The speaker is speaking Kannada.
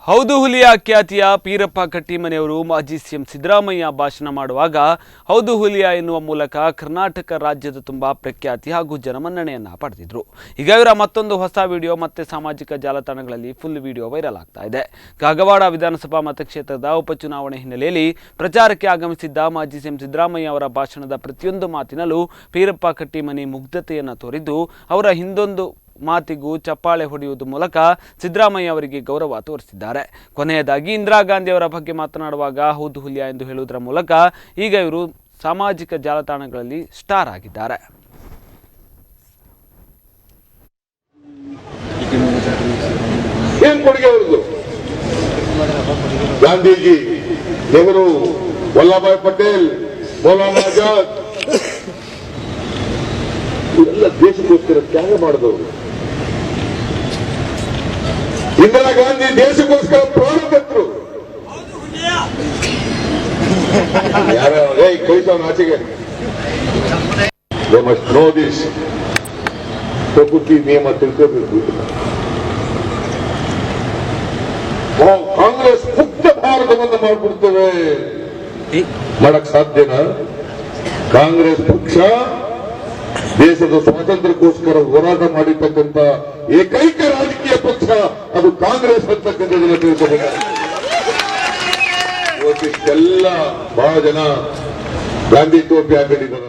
ಹೌದು ಹುಲಿಯ ಖ್ಯಾತಿಯ ಪೀರಪ್ಪ ಕಟ್ಟಿಮನೆಯವರು ಮಾಜಿ ಸಿಎಂ ಸಿದ್ದರಾಮಯ್ಯ ಭಾಷಣ ಮಾಡುವಾಗ ಹೌದು ಹುಲಿಯ ಎನ್ನುವ ಮೂಲಕ ಕರ್ನಾಟಕ ರಾಜ್ಯದ ತುಂಬಾ ಪ್ರಖ್ಯಾತಿ ಹಾಗೂ ಜನಮನ್ನಣೆಯನ್ನ ಪಡೆದಿದ್ರು. ಈಗ ಇವರ ಮತ್ತೊಂದು ಹೊಸ ವಿಡಿಯೋ ಮತ್ತೆ ಸಾಮಾಜಿಕ ಜಾಲತಾಣಗಳಲ್ಲಿ ಫುಲ್ ವಿಡಿಯೋ ವೈರಲ್ ಆಗ್ತಾ ಇದೆ. ಕಾಗವಾಡ ವಿಧಾನಸಭಾ ಮತಕ್ಷೇತ್ರದ ಉಪಚುನಾವಣೆ ಹಿನ್ನೆಲೆಯಲ್ಲಿ ಪ್ರಚಾರಕ್ಕೆ ಆಗಮಿಸಿದ್ದ ಮಾಜಿ ಸಿಎಂ ಸಿದ್ದರಾಮಯ್ಯ ಅವರ ಭಾಷಣದ ಪ್ರತಿಯೊಂದು ಮಾತಿನಲ್ಲೂ ಪೀರಪ್ಪ ಕಟ್ಟಿಮನಿ ಮುಗ್ಧತೆಯನ್ನು ತೋರಿದ್ದು ಅವರ ಹಿಂದೊಂದು ಮಾತಿಗೂ ಚಪ್ಪಾಳೆ ಹೊಡೆಯುವುದರ ಮೂಲಕ ಸಿದ್ದರಾಮಯ್ಯ ಅವರಿಗೆ ಗೌರವ ತೋರಿಸಿದ್ದಾರೆ. ಕೊನೆಯದಾಗಿ ಇಂದಿರಾ ಗಾಂಧಿ ಅವರ ಬಗ್ಗೆ ಮಾತನಾಡುವಾಗ ಹೌದು ಹುಲಿಯ ಎಂದು ಹೇಳುವುದರ ಮೂಲಕ ಈಗ ಇವರು ಸಾಮಾಜಿಕ ಜಾಲತಾಣಗಳಲ್ಲಿ ಸ್ಟಾರ್ ಆಗಿದ್ದಾರೆ. ಗಾಂಧೀಜಿ, ನೆಹರು, ವಲ್ಲಭಾಯ್ ಪಟೇಲ್, ಮೌಲಾನಾ ಆಜಾದ್ ಇವರೆಲ್ಲ ದೇಶಕ್ಕೋಸ್ಕರ ತ್ಯಾಗ ಮಾಡಿದವರು. ಇಂದಿರಾ ಗಾಂಧಿ ದೇಶಕ್ಕೋಸ್ಕರ ಪ್ರಾಣ ತೆತ್ತರು. ಯಾರೋ ಕೈತವನ ಆಚೆಗೆ ಮಸ್ಟ್ ನೋ ದಿಸ್. ಪ್ರಕೃತಿ ನಿಯಮ ತಿಳ್ಕೋಬೇಕು. ಕಾಂಗ್ರೆಸ್ ಮುಕ್ತ ಭಾರತವನ್ನು ಮಾಡಿಬಿಡ್ತೇವೆ, ಮಾಡಕ್ ಸಾಧ್ಯನಾ? ಕಾಂಗ್ರೆಸ್ ಪಕ್ಷ ದೇಶದ ಸ್ವಾತಂತ್ರ್ಯಕ್ಕೋಸ್ಕರ ಹೋರಾಟ ಮಾಡಿರ್ತಕ್ಕಂಥ ಏಕೈಕ ರಾಜಕೀಯ ಪಕ್ಷ ಅದು ಕಾಂಗ್ರೆಸ್ ಅಂತಕ್ಕಂಥದ್ದನ್ನು ತಿಳ್ಕೋಬೇಕು. ಇವತ್ತಿಷ್ಟೆಲ್ಲ ಬಹಳ ಜನ ಗಾಂಧಿ ಟೋಪಿ ಹಾಕೊಂಡಿದ್ದಾರೆ.